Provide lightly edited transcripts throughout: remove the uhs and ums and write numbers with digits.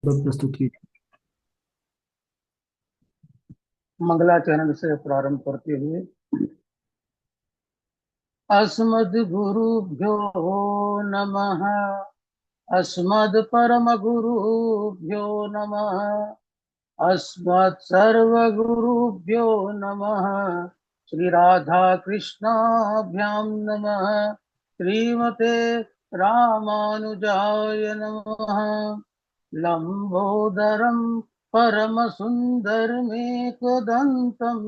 प्रस्तुत की। मंगलाचरण से प्रारंभ करते हुए अस्मद्गुरुभ्यो नमः। अस्मद्परमगुरुभ्यो नमः। अस्मत्सर्वगुरुभ्यो नमः। श्री राधा कृष्णाभ्यां नमः। श्रीमते रामानुजाय नमः। लंबोदरं परमसुन्दरमेकदन्तं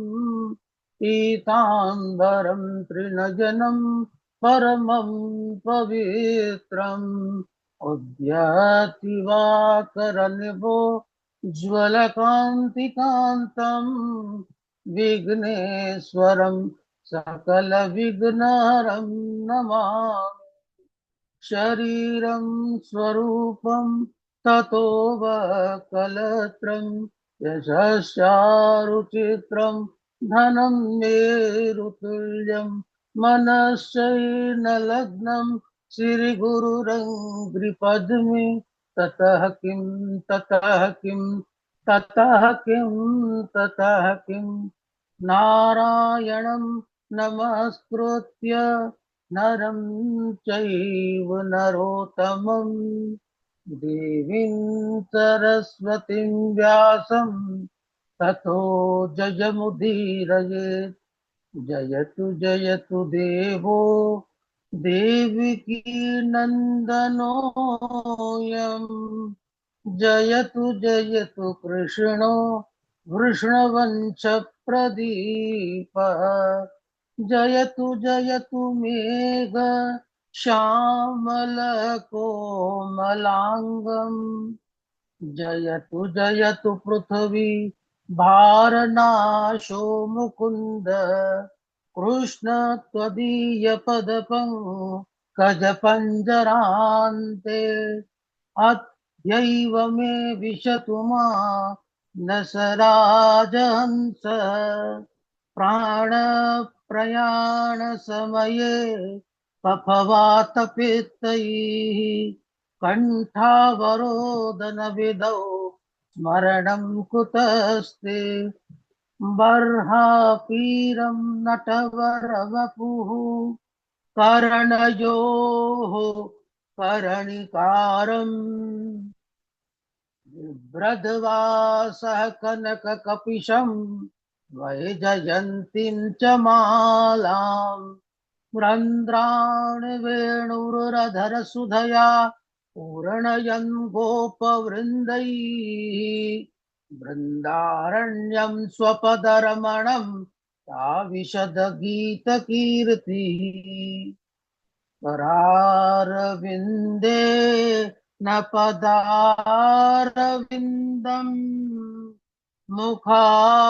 पीताम्बरं त्रिनयनं परमं पवित्रम् उद्यतिवाकरनिभो ज्वलकान्तिकान्तं विघ्नेश्वरं सकलविघ्नहरं नमामि। शरीरं स्वरूपं ततो वकलत्रं यशश्चारुचित्रं धनं मेरुतुल्यं मनश्चैर्नलग्नं श्रीगुरुरङ्घ्रिपद्मे ततः किं ततः किं ततः किं ततः किं नारायणं नमस्कृत्य नरं चैव नरोत्तमं देवीं सरस्वतीं व्यासं ततो जयमुदीरयेत्। जयतु जयतु देवो देवकी नन्दनोऽयम्। जयतु जयतु कृष्णो वृषणवंश प्रदीपः। जयतु जयतु मेघ श्यामल कोमलांगम्। जयतु जयतु पृथ्वी भारनाशो मुकुन्द कृष्ण त्वदीय पदपङ्कज पञ्जरान्ते। अद्यैव मे विशतु मानस राजहंस प्राणप्रयाण समये कफवातपित्तैः कण्ठावरोदन विधौ स्मरणं कुतस्ते। बर्हापीरं नटवरवपुः करणयोः कर्णिकारम् बिभ्रद्वासः कनककपिशं वैजयन्तीं च मालाम् रन्ध्राणवेणुरधरसुधया पूरणयन् गोपवृन्दैः बृन्दारण्यं स्वपदरमणं ताविशदगीतकीर्तिः करारविन्दे न पदारविन्दम् मुखारविन्दे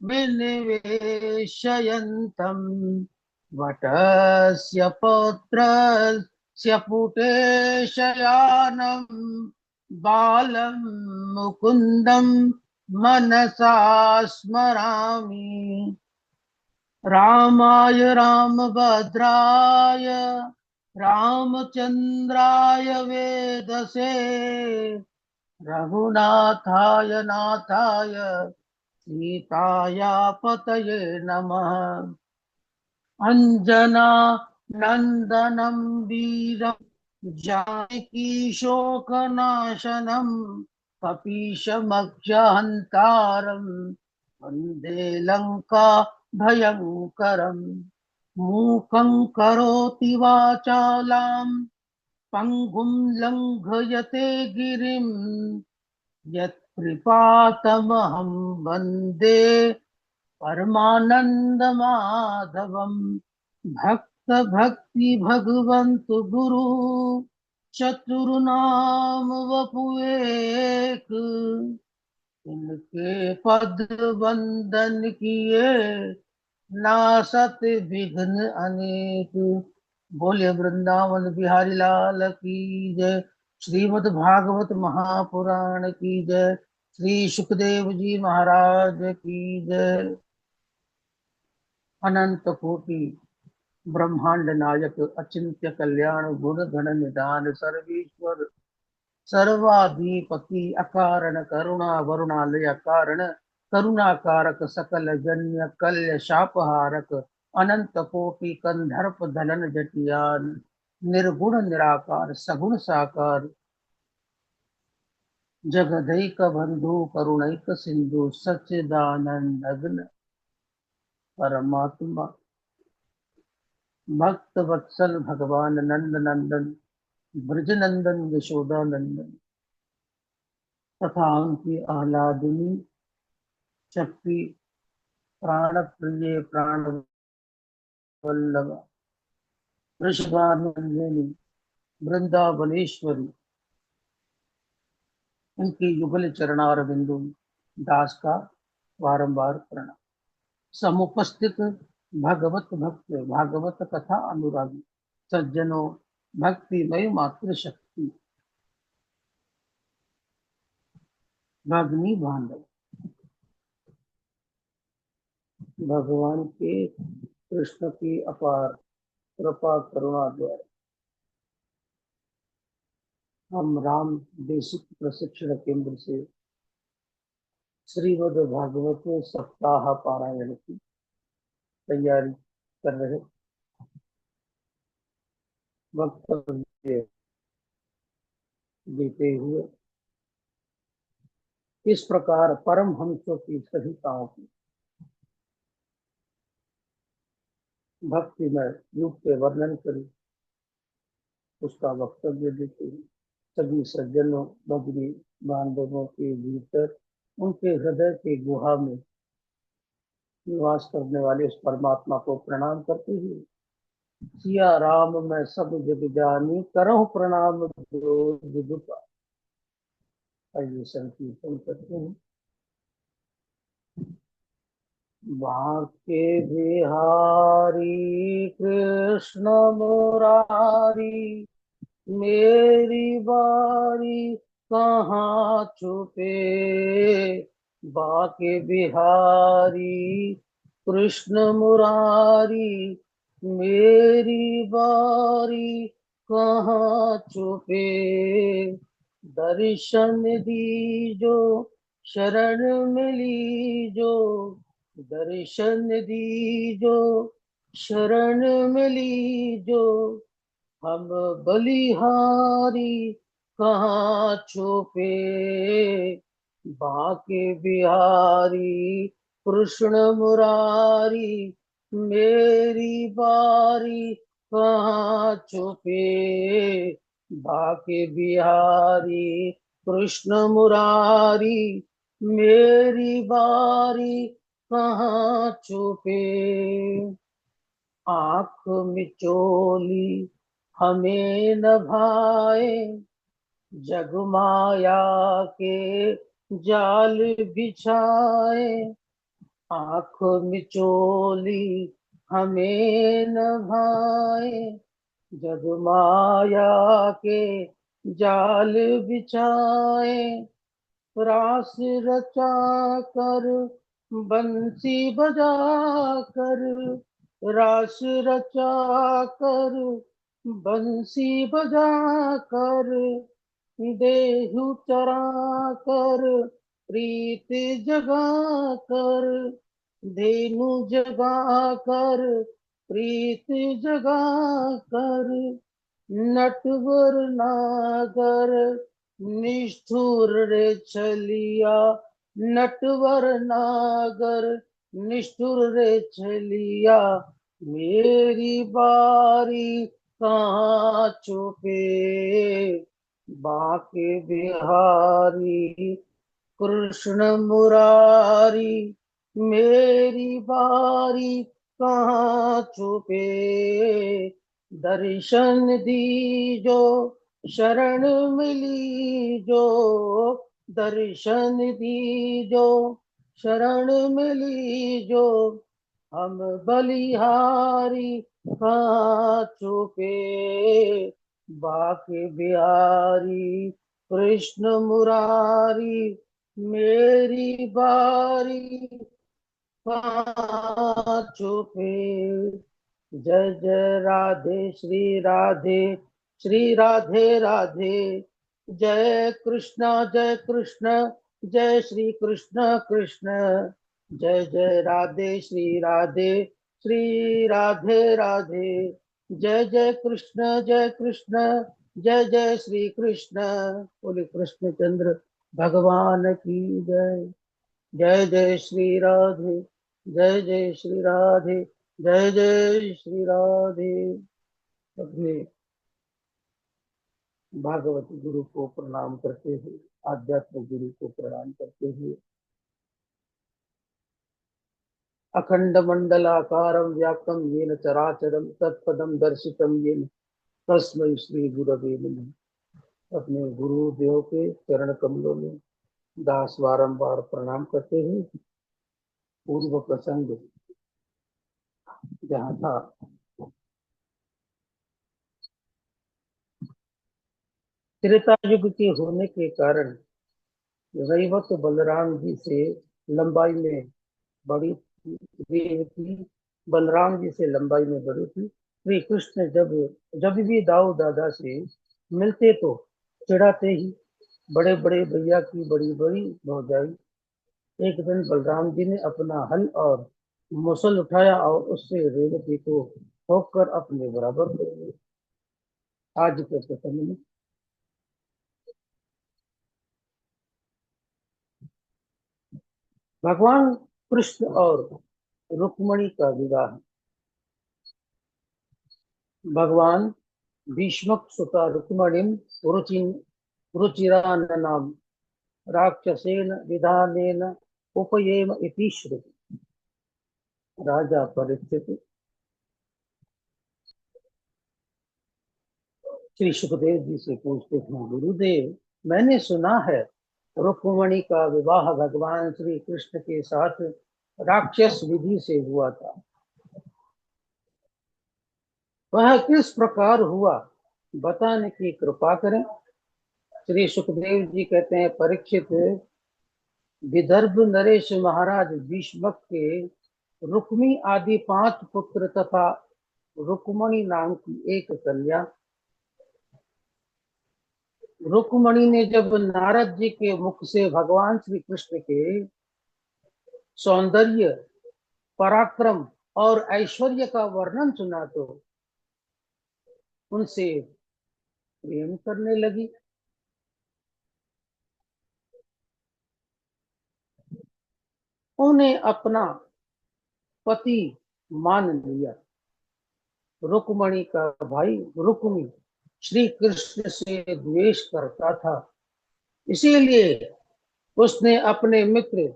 विनिवेशयन्तम् वटस्य पत्रस्य पुटे शयानम् बालं मुकुन्दं मनसा स्मरामि। रामाय रामभद्राय रामचन्द्राय वेदसे रघुनाथाय नाथाय सीताया पतये नमः। अंजना नंदनं वीरं जानकी शोकनाशनं कपीशमक्षहन्तारं वन्दे लंका भयङ्करम्। मूकं करोति वाचालां पङ्गुं लङ्घयते गिरिं यत्कृपातमहं वन्दे परमानन्दमाधवम्। भक्त भक्ति भगवन्तु गुरु चतुर्नाम वपुएक इनके पद वंदन किए नासत विघ्न अनेक। बोले वृंदावन बिहारी लाल की जय। श्रीमद् भागवत महापुराण की जय। श्री सुखदेव जी महाराज की जय। अनंत कोटि ब्रह्मांड नायक अचिंत्य कल्याण गुण गण निधान सर्वेश्वर सर्वाधिपति अकारण करुणा वरुणालय कारण करुणाकारक सकल जन्य कल्य शापहारक अनंत कोटि कंधर्प दलन जटियान निर्गुण निराकार सगुण साकार जगदैक बंधु करुणैक सिंधु सच्चिदानंद घन परमात्मा भक्त वत्सल भगवान नंद नंदन ब्रज नंदन यशोदा नंदन तथा उनकी आह्लादिनी शक्ति प्राण प्रिय प्राण वल्लभ वृषभानंदिनी वृंदावनेश्वरी उनकी युगल चरणार बिंदु दास का बारंबार प्रणाम। समुपस्थित भगवत भक्त भागवत कथा अनुरागी सज्जनों भक्तिमय मातृ शक्ति भगनी बांधव भगवान के कृष्ण की अपार कृपा करुणा द्वारा हम राम देशिक प्रशिक्षण केंद्र से श्रीमद् भागवत सप्ताह पारायण की तैयारी कर रहे वक्तव्य देते हुए इस प्रकार परमहंसों की सहिताओं की भक्तिमय रूप से वर्णन करी उसका वक्तव्य देते हुए सभी सज्जनों भगनी बांधवों के भीतर उनके हृदय के गुहा में निवास करने वाले उस परमात्मा को प्रणाम करते हुए सिया राम मैं सब जग जानी करहूं प्रणाम विदुता। आइए संकीर्तन करते हैं। बांके बिहारी कृष्ण मुरारी मेरी बारी कहाँ छुपे। बांके बिहारी कृष्ण मुरारी मेरी बारी कहाँ छुपे। दर्शन दीजो शरण मिली जो दर्शन दीजो शरण मिली जो हम बलिहारी कहाँ छुपे। बांके बिहारी कृष्ण मुरारी मेरी बारी कहाँ छुपे। बांके बिहारी कृष्ण मुरारी मेरी बारी कहाँ छुपे। आँख मिचोली हमें न भाए जग माया के जाल बिछाए। आँख मिचोली हमें न भाए जग माया के जाल बिछाए। रास रचा कर बंसी बजा कर रास रचा कर बंसी बजा कर देहु चरा कर प्रीत जगा कर धेनु जगा कर प्रीत जगा कर नटवर नागर निष्ठुर रे छलिया नटवर नागर निष्ठुर रे छलिया मेरी बारी कहाँ छुपे। बांके बिहारी कृष्ण मुरारी मेरी बारी कहाँ छुपे। दर्शन दीजो शरण मिली जो दर्शन दीजो शरण मिली जो हम बलिहारी कहाँ छुपे। बांके बिहारी कृष्ण मुरारी मेरी बारी कहाँ छुपे। जय जय राधे श्री राधे राधे जय कृष्ण, जय श्री कृष्ण कृष्ण, जय जय राधे श्री राधे, श्री राधे राधे। जय कृष्ण, जय जय श्री कृष्ण। बोले कृष्णचंद्र भगवान की जय। जय जय श्री राधे, जय जय श्री राधे, जय जय श्री राधे। अपने भागवत गुरु को प्रणाम करते हुए, आध्यात्मिक गुरु को प्रणाम करते हुए, अखंड मंडलाकारं व्याप्तं येन चराचरं तत्पदं दर्शितं येन तस्मै श्री गुरवे नमः। अपने गुरुदेव के चरण कमलों में दास बारंबार प्रणाम करते हुए पूर्व प्रसंग जहाँ था, त्रेता युग के होने के कारण रैवत बलराम जी से लंबाई में बड़ी थी, रेवती बलराम जी से लंबाई में बड़ी थी। श्री कृष्ण जब जब भी दाऊ दादा से मिलते तो चिढ़ाते ही, बड़े बड़े भैया की बड़ी बड़ी भौजाई। एक दिन बलराम जी ने अपना हल और मुसल उठाया और उससे रेवती को ठोक कर अपने बराबर कर दिया। आज के प्रसंग में भगवान कृष्ण और रुक्मणी का विवाह। भगवान भीष्मक सुता रुक्मणीं रुचिराननां राक्षसेन विधानेन उपयेम इति श्रुति। राजा परीक्षित श्री सुखदेव जी से पूछते हैं, गुरुदेव मैंने सुना है रुक्मणी का विवाह भगवान श्री कृष्ण के साथ राक्षस विधि से हुआ था। वह किस प्रकार हुआ, बताने की कृपा करें। श्री सुखदेव जी कहते हैं, परीक्षित, विदर्भ नरेश महाराज भीष्मक के रुक्मी आदि 5 पुत्र तथा रुक्मणी नाम की एक कन्या। रुक्मणी ने जब नारद जी के मुख से भगवान श्री कृष्ण के सौंदर्य, पराक्रम और ऐश्वर्य का वर्णन सुना तो उनसे प्रेम करने लगी। उन्हें अपना पति मान लिया। रुक्मणी का भाई रुक्मी श्री कृष्ण से द्वेष करता था, इसीलिए उसने अपने मित्र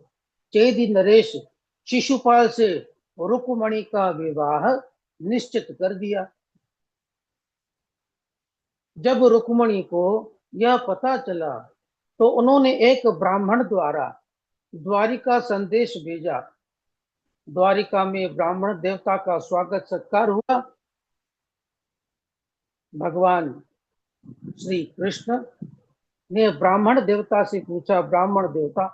चेदि नरेश शिशुपाल से रुक्मणी का विवाह निश्चित कर दिया। जब रुक्मणी को यह पता चला तो उन्होंने एक ब्राह्मण द्वारा द्वारिका संदेश भेजा। द्वारिका में ब्राह्मण देवता का स्वागत सत्कार हुआ। भगवान श्री कृष्ण ने ब्राह्मण देवता से पूछा, ब्राह्मण देवता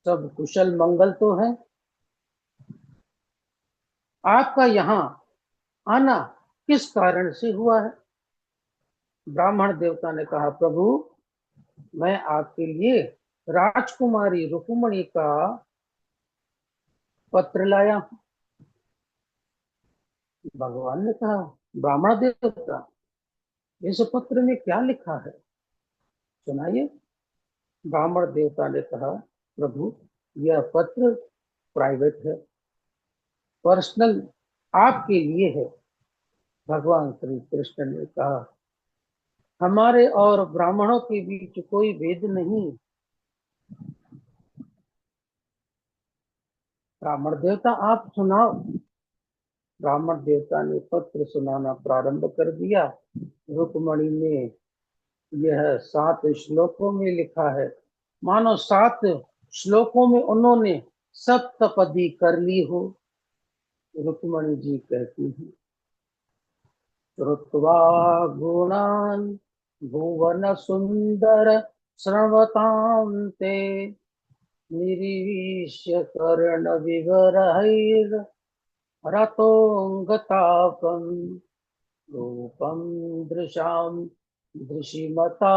सब कुशल मंगल तो है, आपका यहाँ आना किस कारण से हुआ है। ब्राह्मण देवता ने कहा, प्रभु मैं आपके लिए राजकुमारी रुक्मणी का पत्र लाया हूं। भगवान ने कहा, ब्राह्मण देवता इस पत्र में क्या लिखा है, सुनाइए। ब्राह्मण देवता ने कहा, प्रभु यह पत्र प्राइवेट है, पर्सनल, आपके लिए है। भगवान श्री कृष्ण ने कहा, हमारे और ब्राह्मणों के बीच कोई भेद नहीं। ब्राह्मण देवता आप सुनाओ। ब्राह्मण देवता ने पत्र सुनाना प्रारंभ कर दिया। रुक्मणी ने यह 7 श्लोकों में लिखा है, मानो 7 श्लोकों में उन्होंने सप्तपदी कर ली हो। रुक्मणी जी कहती हैं, श्रुत्वा गुणान् भुवन सुंदर श्रवतां ते निरीक्ष्य कर्ण विवरैर् रतोऽङ्गतापम् रूपं दृशाम् दृशिमता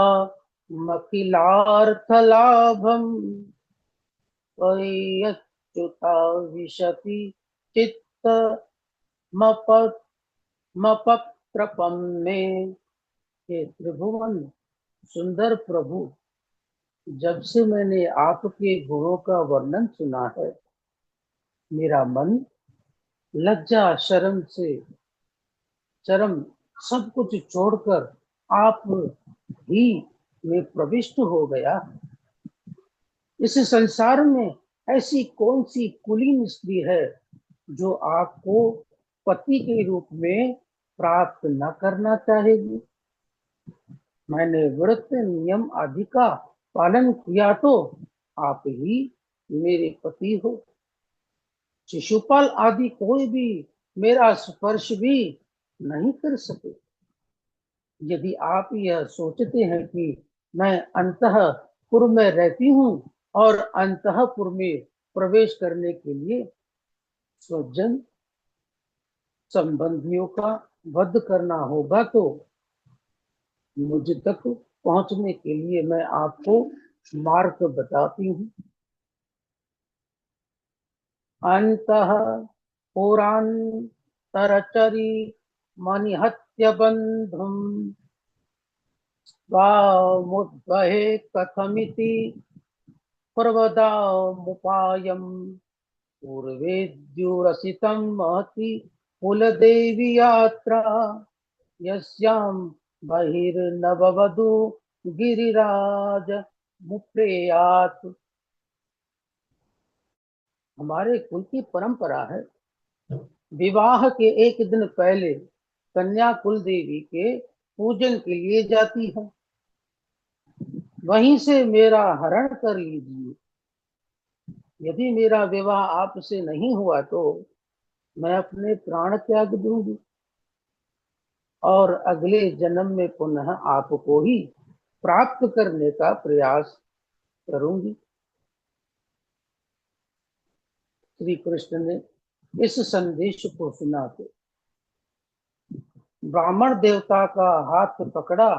मखिलार्थलाभम त्वय्यच्युता विशति चित्त मप मपत्रपम में। हे त्रिभुवन सुंदर प्रभु, जब से मैंने आपके गुणों का वर्णन सुना है, मेरा मन लज्जा शर्म सब कुछ छोड़कर आप ही में प्रविष्ट हो गया। इस संसार में ऐसी कौन सी कुलीन स्त्री है जो आपको पति के रूप में प्राप्त न करना चाहेगी। मैंने व्रत नियम आदि का पालन किया तो आप ही मेरे पति हो। शिशुपाल आदि कोई भी मेरा स्पर्श भी नहीं कर सके। यदि आप यह सोचते हैं कि मैं अंतःपुर में रहती हूँ और अंतःपुर में प्रवेश करने के लिए स्वजन संबंधियों का वध करना होगा, तो मुझ तक पहुंचने के लिए मैं आपको मार्ग बताती हूँ। अंतः पुरांतरचरी मनिहत्य बंधुम स्वामुद्वहे कथमिति प्रवदामुपायम्। पूर्वेद्युरसितं महति कुलदेवी यात्रा यस्यां बहिर्नववधू गिरिराज मुप्रेयात। हमारे कुल की परंपरा है, विवाह के एक दिन पहले कन्या कुल देवी के पूजन के लिए जाती है। वहीं से मेरा हरण कर लीजिए। यदि मेरा विवाह आपसे नहीं हुआ तो मैं अपने प्राण त्याग दूंगी और अगले जन्म में पुनः आपको ही प्राप्त करने का प्रयास करूंगी। श्री कृष्ण ने इस संदेश को सुना तो ब्राह्मण देवता का हाथ पकड़ा,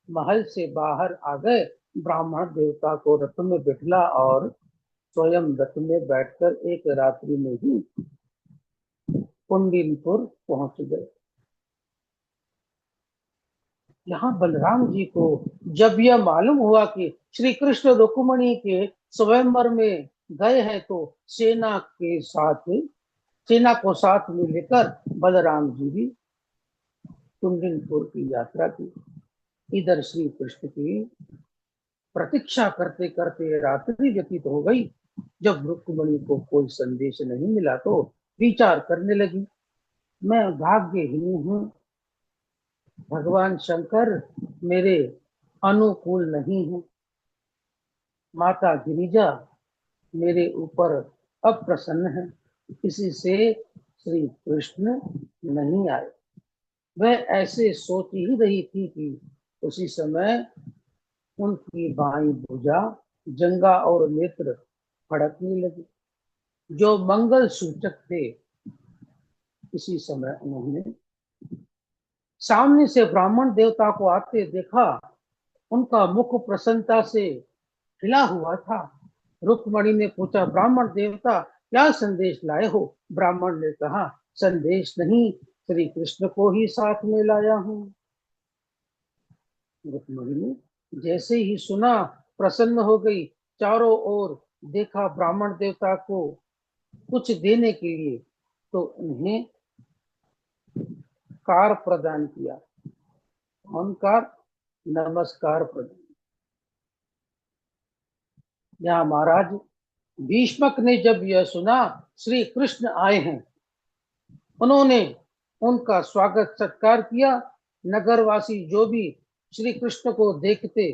महल से बाहर आ गए। ब्राह्मण देवता को रथ में बिठला और स्वयं रथ में बैठकर एक रात्रि में ही कुंडिनपुर पहुंच गए। यहाँ बलराम जी को जब यह मालूम हुआ कि श्री कृष्ण रुक्मिणी के स्वयंवर में गए हैं, तो सेना को साथ में लेकर बलराम जी भी कुंडिनपुर की यात्रा की। इधर श्री कृष्ण की प्रतीक्षा करते करते रात्रि व्यतीत हो गई। जब रुक्मिणी को कोई संदेश नहीं मिला तो विचार करने लगी, मैं भाग्यहीन हूँ। भगवान शंकर मेरे अनुकूल नहीं है। माता गिरिजा मेरे ऊपर अप्रसन्न है। इसी से श्री कृष्ण नहीं आए। वह ऐसे सोच ही रही थी कि उसी समय उनकी बाईं भुजा, जंगा और नेत्र फड़कने लगे, जो मंगल सूचक थे। इसी समय उन्होंने सामने से ब्राह्मण देवता को आते देखा। उनका मुख प्रसन्नता से खिला हुआ था। रुक्मणी ने पूछा, ब्राह्मण देवता क्या संदेश लाए हो? ब्राह्मण ने कहा, संदेश नहीं, श्री कृष्ण को ही साथ में लाया हूँ। रुक्मणी ने जैसे ही सुना प्रसन्न हो गई। चारों ओर देखा ब्राह्मण देवता को कुछ देने के लिए, तो उन्हें कार प्रदान किया। कार नमस्कार प्रदान। यहाँ महाराज भीष्मक ने जब यह सुना श्री कृष्ण आए हैं, उन्होंने उनका स्वागत सत्कार किया। नगरवासी जो भी श्री कृष्ण को देखते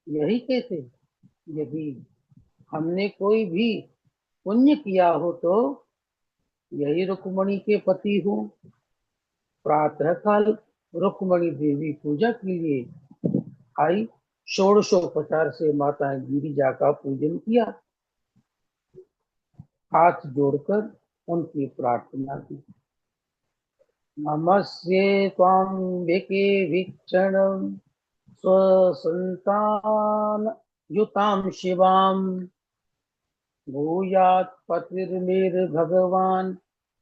यही कहते, यदि हमने कोई भी पुण्य किया हो तो यही रुक्मणी के पति हो। प्रातः काल रुक्मणी देवी पूजा के लिए आई। षोडशोपचार से माता गिरिजा का पूजन किया, हाथ जोड़कर उनकी प्रार्थना की। नमस्ये त्वाम्बिके वीक्षणं स्वसंतान युताम शिवाम भूयात् पतिर्निर्भगवान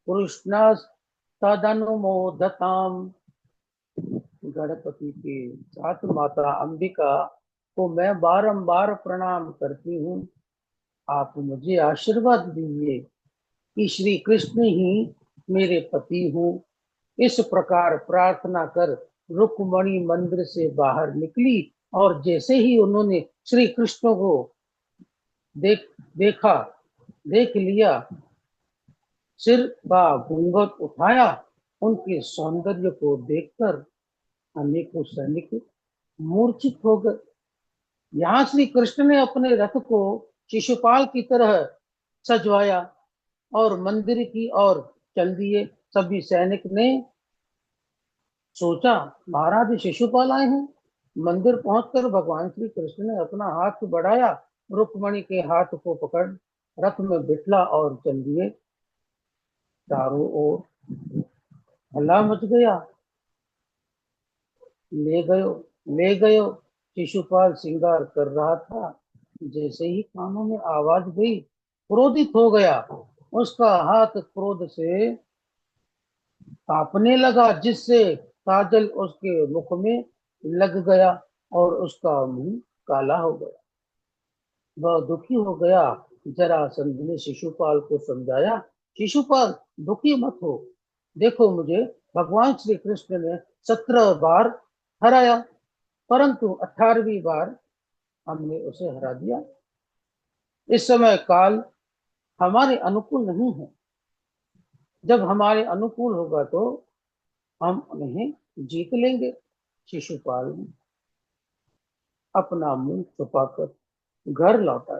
कृष्णस्तदनुमोदताम। गणपति के साथ माता अंबिका को मैं बारंबार प्रणाम करती हूँ। आप मुझे आशीर्वाद दीजिए कि श्री कृष्ण ही मेरे पति हूँ। इस प्रकार प्रार्थना कर रुक्मणी मंदिर से बाहर निकली और जैसे ही उन्होंने श्री कृष्ण को देख देखा देख लिया, सिर का घूंघट उठाया, उनके सौंदर्य को देखकर अनेकों सैनिक मूर्छित हो गए। यहाँ श्री कृष्ण ने अपने रथ को शिशुपाल की तरह सजवाया और मंदिर की ओर चल दिए। सभी सैनिक ने सोचा, महाराज शिशुपाल आए हैं। मंदिर पहुंचकर भगवान श्री कृष्ण ने अपना हाथ बढ़ाया, रुक्मणी के हाथ को पकड़ रथ में बिठला और चल दिए। चारों ओर हल्ला मच गया। ले गयो, ले गयो। शिशुपाल श्रृंगार कर रहा था। जैसे ही कानों में आवाज गई, क्रोधित हो गया। उसका हाथ क्रोध से कांपने लगा, जिससे काजल उसके मुख में लग गया और उसका मुंह काला हो गया। वह दुखी हो गया। जरासंध ने शिशुपाल को समझाया, शिशुपाल दुखी मत हो, देखो मुझे भगवान श्री कृष्ण ने 17 बार हराया, परंतु 18वीं बार हमने उसे हरा दिया। इस समय काल हमारे अनुकूल नहीं है। जब हमारे अनुकूल होगा तो हम उन्हें जीत लेंगे। शिशुपाल ने अपना मुंह छुपाकर घर लौटा।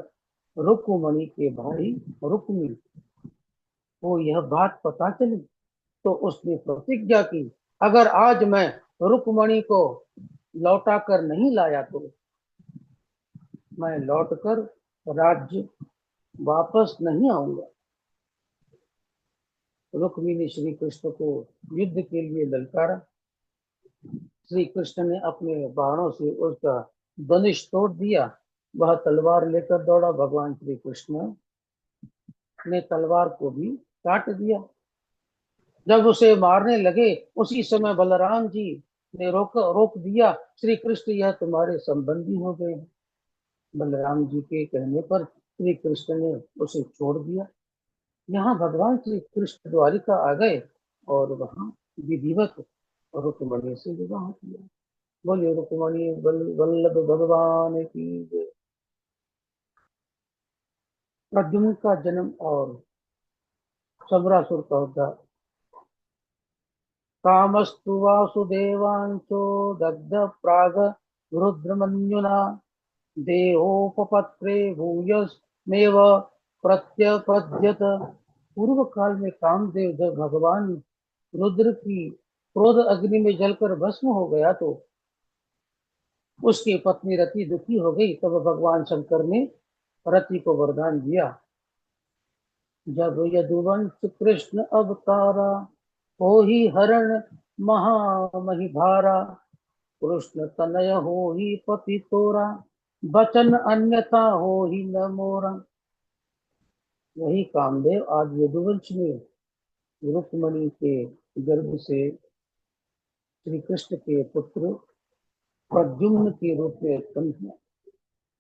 रुक्मणी के भाई रुक्मी को यह बात पता चली तो उसने प्रतिज्ञा की, अगर आज मैं रुक्मणी को लौटा कर नहीं लाया तो मैं लौटकर राज्य वापस नहीं आऊंगा। रुक्मी ने श्री कृष्ण को युद्ध के लिए ललकारा। श्री कृष्ण ने अपने बाणों से उसका धनुष तोड़ दिया। वह तलवार लेकर दौड़ा। भगवान श्री कृष्ण ने तलवार को भी काट दिया। जब उसे मारने लगे, उसी समय बलराम जी ने रोक दिया। श्री कृष्ण, यह तुम्हारे संबंधी हो गए हैं। बलराम जी के कहने पर श्री कृष्ण ने उसे छोड़ दिया। यहाँ भगवान श्री कृष्ण द्वारिका आ गए और वहां विधिवत रुक्मणी से विवाह किया। बोलिए रुक्मणी वल्लभ भगवान की जय। प्रद्युम्न का जन्म और समरासुर का उद्धार। कामस्तु वासुदेवांशो दग्ध प्राग रुद्रमन्युना देहोपपत्रे भूयस्मेव प्रत्यपद्यत। पूर्व काल में कामदेव जब भगवान रुद्र की क्रोध अग्नि में जलकर भस्म हो गया तो उसकी पत्नी रति दुखी हो गई। तब भगवान शंकर ने रति को वरदान दिया, जब यदुवंश कृष्ण अवतारा हो ही हरण महामहिभारा। कृष्ण तनय हो ही पति तोरा, बचन अन्यथा हो ही न मोरा। वही कामदेव आज यदुवंश में रुक्मणी के गर्भ से श्री कृष्ण के पुत्र प्रद्युम्न के रूप में उत्पन्न हुआ।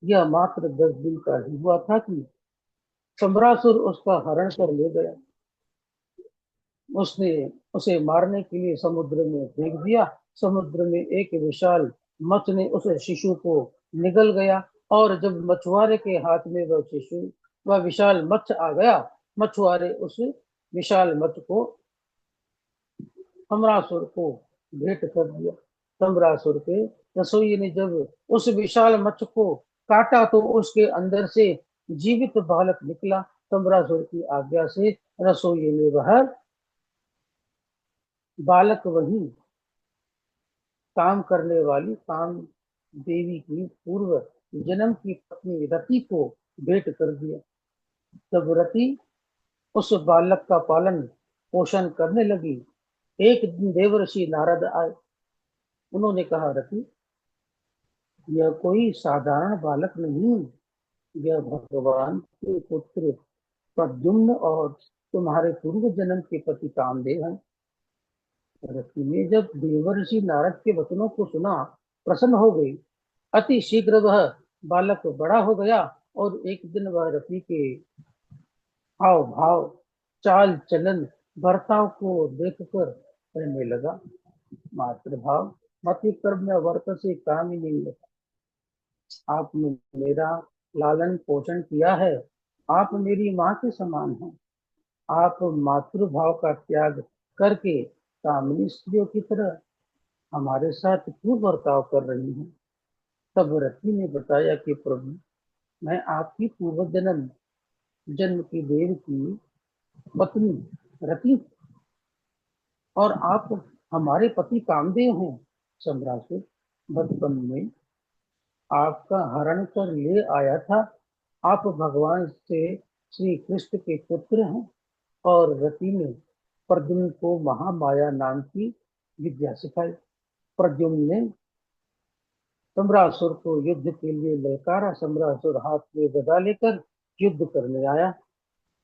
यह मात्र 10 दिन का ही हुआ था कि सम्रासुर उसका हरण कर ले गया। उसने उसे मारने के लिए समुद्र में फेंक दिया। समुद्र में एक विशाल मत्स्य ने उस शिशु को निगल गया और जब मछुआरे के हाथ में वह विशाल मत्स्य आ गया, मछुआरे उस विशाल मत्स्य को सम्रासुर को भेंट कर दिया। सम्रासुर के रसोई ने जब उस विशाल मत्स्य को काटा तो उसके अंदर से जीवित बालक निकला। सम्रासुर की आज्ञा से रसोई ने वह बालक वही काम करने वाली काम देवी की पूर्व जन्म की पत्नी रति को भेंट कर दिया। जब रति उस बालक का पालन पोषण करने लगी, एक दिन देवर्षि नारद आए। उन्होंने कहा, रति यह कोई साधारण बालक नहीं, यह भगवान के पुत्र प्रद्युम्न और तुम्हारे पूर्व जन्म के पति कामदेव हैं। रति ने जब देवर्षि नारद के वचनों को सुना, प्रसन्न हो गई। अति शीघ्र वह बालक बड़ा हो गया और एक दिन वह रति के हाव भाव, चाल चलन, बर्ताव को देखकर कहने लगा, मातृभाव मति कर्म में वर्त से काम ही नहीं है। आपने मेरा लालन पोषण किया है, आप मेरी माँ के समान हैं। आप मातृभाव का त्याग करके कामिनी स्त्रियों की तरह हमारे साथ क्यों बर्ताव कर रही हैं? तब रति ने बताया कि प्रभु, मैं आपकी पूर्व जन्म जन्म की देव की पत्नी रति और आप हमारे पति कामदेव हैं। सम्राट, बचपन में आपका हरण कर ले आया था। आप भगवान से श्री कृष्ण के पुत्र हैं। और रति ने प्रद्युम्न को महामाया नाम की विद्या सिखाई। प्रद्युम्न ने सम्रासुर को युद्ध के लिए ललकारा। सम्रासुर हाथ में गदा लेकर युद्ध करने आया।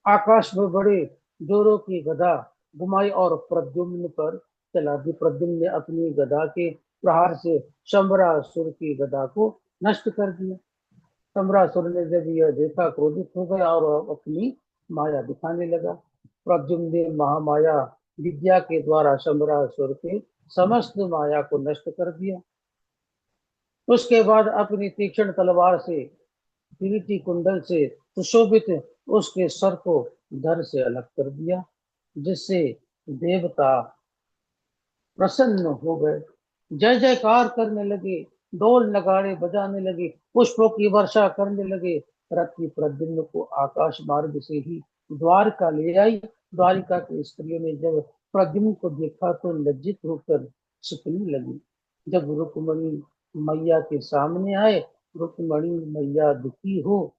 आकाश में बड़े जोरों की गदा घुमाई और प्रद्युम्न पर चला दी। प्रद्युम्न ने अपनी गदा के प्रहार से सम्रासुर की गदा को नष्ट कर दिया। सम्रासुर ने जब यह देखा, क्रोधित हो गया और अपनी माया दिखाने लगा। प्रद्युम्न ने महामाया विद्या के द्वारा सम्रासुर के समस्त माया को नष्ट कर दिया। उसके बाद अपनी तीक्ष्ण तलवार से किरीटी कुंडल से सुशोभित उसके सर को धड़ से अलग कर दिया, जिससे देवता प्रसन्न हो गए, जय जयकार करने लगे, ढोल नगाड़े बजाने लगे, पुष्पों की वर्षा करने लगे। रति प्रद्युम्न को आकाश मार्ग से ही द्वारका ले आई। द्वारिका की स्त्रियों ने जब प्रद्युम्न को देखा तो लज्जित होकर छिपने लगी। जब रुक्मणी मैया के सामने आए, रुक्मणी मैया दुखी हो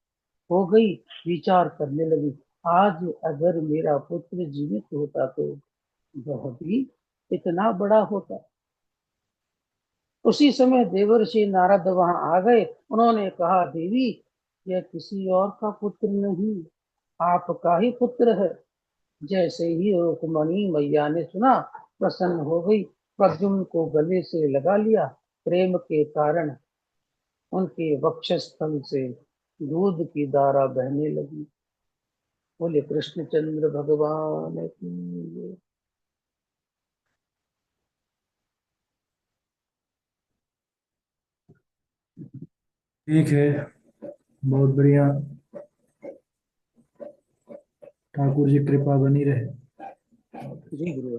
गई, विचार करने लगी, आज अगर मेरा पुत्र जीवित होता तो वह भी इतना बड़ा होता। उसी समय देवर्षि नारद वहां आ गए। उन्होंने कहा, देवी, यह किसी और का पुत्र नहीं, आपका ही पुत्र है। जैसे ही रुक्मणी मैया ने सुना, प्रसन्न हो गई, प्रद्युम्न को गले से लगा लिया। प्रेम के कारण उनके वक्षस्थल से दूध की धारा बहने लगी। बोले कृष्णचंद्र भगवान की। ठीक है, बहुत बढ़िया। ठाकुर जी कृपा बनी रहे। जी गुरु।